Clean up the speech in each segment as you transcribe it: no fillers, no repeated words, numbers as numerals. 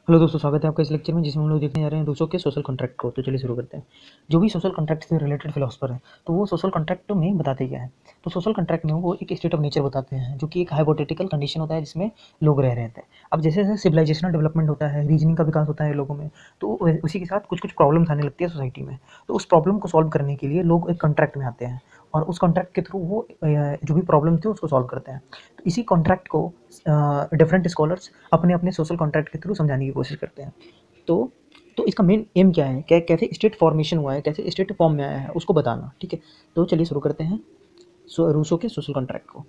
Hello दोस्तों, स्वागत है आपका इस लेक्चर में जिसमें हम लोग देखने जा रहे हैं रूसो के सोशल कॉन्ट्रैक्ट को। तो चलिए शुरू करते हैं। जो भी सोशल कॉन्ट्रैक्ट से रिलेटेड फिलोसफर है तो वो सोशल कॉन्ट्रैक्ट में बताते क्या है। तो सोशल कॉन्ट्रैक्ट में वो एक स्टेट ऑफ नेचर बताते हैं जो कि एक हाइपोथेटिकल कंडीशन होता है जिसमें लोग रह रहे हैं। अब जैसे जैसे सिविलाइजेशनल डेवलपमेंट होता है, रीजनिंग का विकास होता है लोगों में, तो उसी के साथ कुछ कुछ प्रॉब्लम्स आने लगती है सोसाइटी में। तो उस प्रॉब्लम को सॉल्व करने के लिए लोग एक कॉन्ट्रैक्ट में आते हैं और उस कॉन्ट्रैक्ट के थ्रू वो जो भी प्रॉब्लम थी उसको सॉल्व करते हैं। तो इसी कॉन्ट्रैक्ट को डिफरेंट स्कॉलर्स अपने अपने सोशल कॉन्ट्रैक्ट के थ्रू समझाने की कोशिश करते हैं। तो तो इसका मेन एम क्या है, कैसे स्टेट फॉर्मेशन हुआ है, कैसे स्टेट फॉर्म में आया है, उसको बताना। ठीक है, तो चलिए शुरू करते हैं रूसो के सोशल कॉन्ट्रैक्ट को।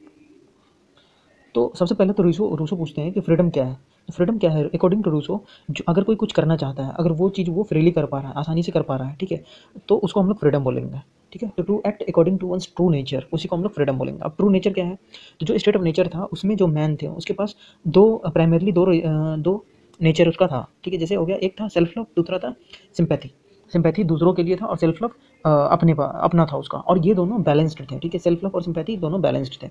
तो सबसे पहले तो रूसो रूसो पूछते हैं कि फ्रीडम क्या है। तो फ्रीडम क्या है अकॉर्डिंग टू रूसो, जो अगर कोई कुछ करना चाहता है, अगर वो चीज़ वो फ्रीली कर पा रहा है, आसानी से कर पा रहा है, ठीक है, तो उसको हम लोग फ्रीडम बोलेंगे। ठीक है, तो to act according to one's true nature, उसी को हम लोग फ्रीडम बोलेंगे। अब ट्रू नेचर क्या है, तो जो स्टेट ऑफ नेचर था उसमें जो मैन थे उसके पास प्राइमरली दो नेचर उसका था। ठीक है, जैसे हो गया, एक था सेल्फ लव, दूसरा था सिंपैथी। सिंपैथी दूसरों के लिए था और सेल्फ लव अपना था उसका, और ये दोनों बैलेंस्ड थे। ठीक है, सेल्फ लव और सिंपैथी दोनों बैलेंस्ड थे।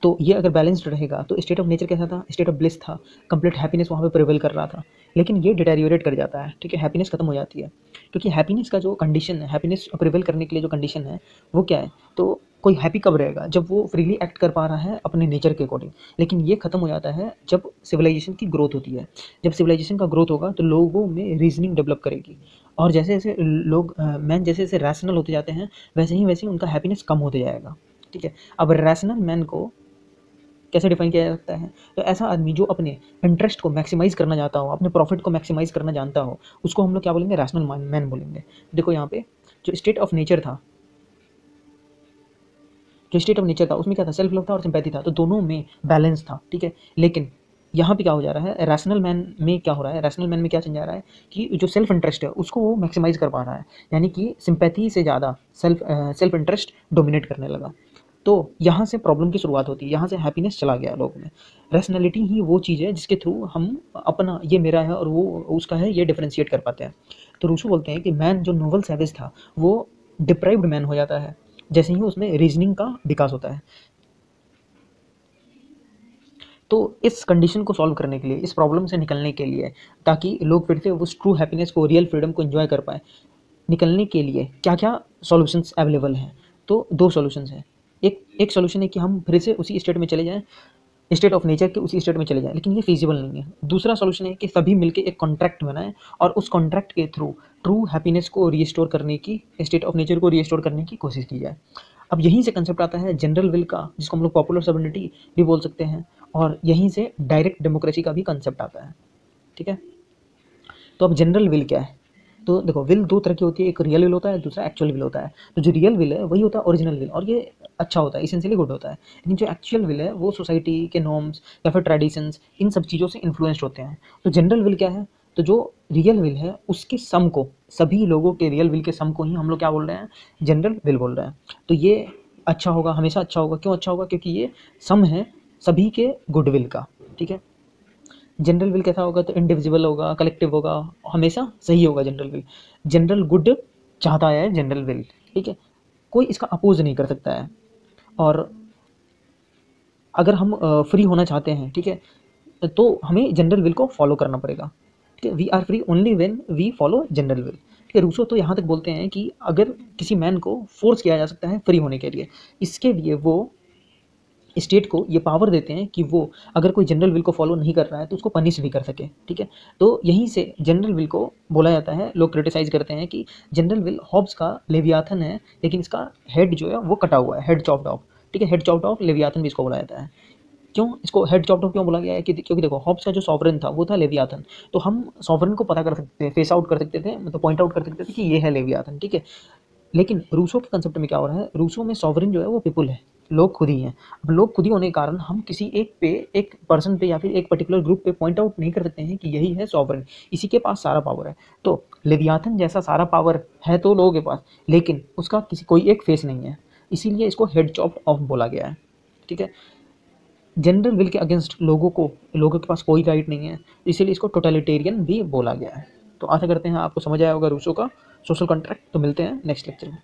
तो ये अगर बैलेंस्ड रहेगा तो स्टेट ऑफ नेचर कैसा था, स्टेट ऑफ ब्लिस था, कंप्लीट हैप्पीनेस वहाँ पे प्रिवेल कर रहा था। लेकिन ये डिटेरियोरेट कर जाता है, ठीक है, हैप्पीनेस खत्म हो जाती है। क्योंकि हैप्पीनेस का जो कंडीशन है, हैप्पीनेस प्रिवेल करने के लिए जो कंडीशन है वो क्या है, तो कोई हैप्पी कब रहेगा, जब वो फ्रीली एक्ट कर पा रहा है अपने नेचर के अकॉर्डिंग। लेकिन ये खत्म हो जाता है जब सिविलाइजेशन की ग्रोथ होती है। जब सिविलाइजेशन का ग्रोथ होगा तो लोगों में रीजनिंग डेवलप करेगी, और जैसे जैसे लोग मैन जैसे जैसे रैशनल होते जाते हैं वैसे ही उनका हैप्पीनेस कम होते जाएगा। ठीक है, अब रैशनल मैन को कैसे डिफाइन किया जा सकता है, तो ऐसा आदमी जो अपने इंटरेस्ट को मैक्सिमाइज करना चाहता हो, अपने प्रॉफिट को मैक्सिमाइज करना जानता हो, उसको हम लोग क्या बोलेंगे, रैशनल मैन बोलेंगे। देखो यहाँ पे जो स्टेट ऑफ नेचर था, उसमें क्या था, सेल्फ लव था और सिंपैथी था, तो दोनों में बैलेंस था। ठीक है, लेकिन यहाँ पे क्या हो जा रहा है, रैशनल मैन में क्या हो रहा है, रैशनल मैन में क्या चल जा रहा है कि जो सेल्फ इंटरेस्ट है उसको वो मैक्सिमाइज कर पा रहा है, यानी कि सिंपैथी से ज़्यादा सेल्फ इंटरेस्ट डोमिनेट करने लगा। तो यहाँ से प्रॉब्लम की शुरुआत होती है, यहाँ से हैप्पीनेस चला गया लोगों में। रैशनैलिटी ही वो चीज़ है जिसके थ्रू हम अपना ये मेरा है और वो उसका है ये डिफरेंशिएट कर पाते हैं। तो रूसो बोलते हैं कि मैन जो नोबल सैवेज था वो डिप्राइव्ड मैन हो जाता है जैसे ही उसमें रीजनिंग का विकास होता है। तो इस कंडीशन को सॉल्व करने के लिए, इस प्रॉब्लम से निकलने के लिए, ताकि लोग फिर से उस ट्रू हैप्पीनेस को, रियल फ्रीडम को एंजॉय कर पाए, निकलने के लिए क्या क्या सॉल्यूशंस अवेलेबल हैं। तो दो सॉल्यूशंस हैं। एक एक सॉल्यूशन है कि हम फिर से उसी स्टेट में चले जाएं, स्टेट ऑफ नेचर के उसी स्टेट में चले जाएं, लेकिन ये फीजिबल नहीं है। दूसरा सॉल्यूशन है कि सभी मिलकर एक कॉन्ट्रैक्ट बनाएं और उस कॉन्ट्रैक्ट के थ्रू ट्रू हैप्पीनेस को रीस्टोर करने की, स्टेट ऑफ नेचर को रीस्टोर करने की कोशिश की जाए। अब यहीं से कंसेप्ट आता है जनरल विल का, जिसको हम लोग पॉपुलर सॉवरेनिटी भी बोल सकते हैं, और यहीं से डायरेक्ट डेमोक्रेसी का भी कंसेप्ट आता है। ठीक है, तो अब जनरल विल क्या है, तो देखो, विल दो तरह की होती है, एक रियल विल होता है, दूसरा एक्चुअल विल होता है। तो जो रियल विल है वही होता है ओरिजिनल विल, और ये अच्छा होता है, इसेंशियली गुड होता है। लेकिन जो एक्चुअल विल है वो सोसाइटी के नॉर्म्स या फिर ट्रेडिशंस, इन सब चीज़ों से इन्फ्लुएंस्ड होते हैं। तो जनरल विल क्या है, तो जो रियल विल है उसके सम को, सभी लोगों के रियल विल के सम को ही हम लोग क्या बोल रहे हैं, जनरल विल बोल रहे हैं। तो ये अच्छा होगा, हमेशा अच्छा होगा। क्यों अच्छा होगा, क्योंकि ये सम है सभी के गुड विल का। ठीक है, जनरल विल कैसा होगा, तो इंडिविजुअल होगा, कलेक्टिव होगा, हमेशा सही होगा जनरल विल। जनरल गुड चाहता है जनरल विल। ठीक है, कोई इसका अपोज नहीं कर सकता है। और अगर हम फ्री होना चाहते हैं, ठीक है, तो हमें जनरल विल को फॉलो करना पड़ेगा। ठीक है, we are free only when we follow general will. ठीक है, रूसो तो यहाँ तक बोलते हैं कि अगर किसी मैन को फोर्स किया जा सकता है फ्री होने के लिए, इसके लिए वो स्टेट को ये पावर देते हैं कि वो अगर कोई जनरल विल को फॉलो नहीं कर रहा है तो उसको पनिश भी कर सके। ठीक है, तो यहीं से जनरल विल को बोला जाता है, लोग क्रिटिसाइज करते हैं कि जनरल विल हॉब्स का लेवियाथन है, लेकिन इसका हेड जो है वो कटा हुआ है, हेड चॉप्ड ऑफ। ठीक है, हेड चॉप्ड ऑफ लेवियाथन भी इसको बोला जाता है। क्यों इसको हेड चॉप्ड ऑफ क्यों बोला गया है, कि क्योंकि देखो, हॉब्स का जो सॉवरेन था वो था लेवियाथन। तो हम सॉवरेन को पता कर सकते थे, फेस आउट कर सकते थे, मतलब पॉइंट आउट कर सकते थे कि ये है लेवियाथन। ठीक है, लेकिन रूसो के कंसेप्ट में क्या हो रहा है, रूसो में सॉवरेन जो है वो पीपल है, लोग खुद ही हैं। अब लोग खुद ही होने के कारण हम किसी एक पे, एक पर्सन पे या फिर एक पर्टिकुलर ग्रुप पे पॉइंट आउट नहीं कर सकते हैं कि यही है सॉवरेन, इसी के पास सारा पावर है। तो लेवियाथन जैसा सारा पावर है तो लोगों के पास, लेकिन उसका किसी कोई एक फेस नहीं है, इसीलिए इसको हेड चॉप्ड ऑफ बोला गया है। ठीक है, जनरल विल के अगेंस्ट लोगों के पास कोई राइट नहीं है, इसीलिए इसको टोटलिटेरियन भी बोला गया है। तो आशा करते हैं आपको समझ आया होगा रूसो का सोशल कॉन्ट्रैक्ट। तो मिलते हैं नेक्स्ट लेक्चर में।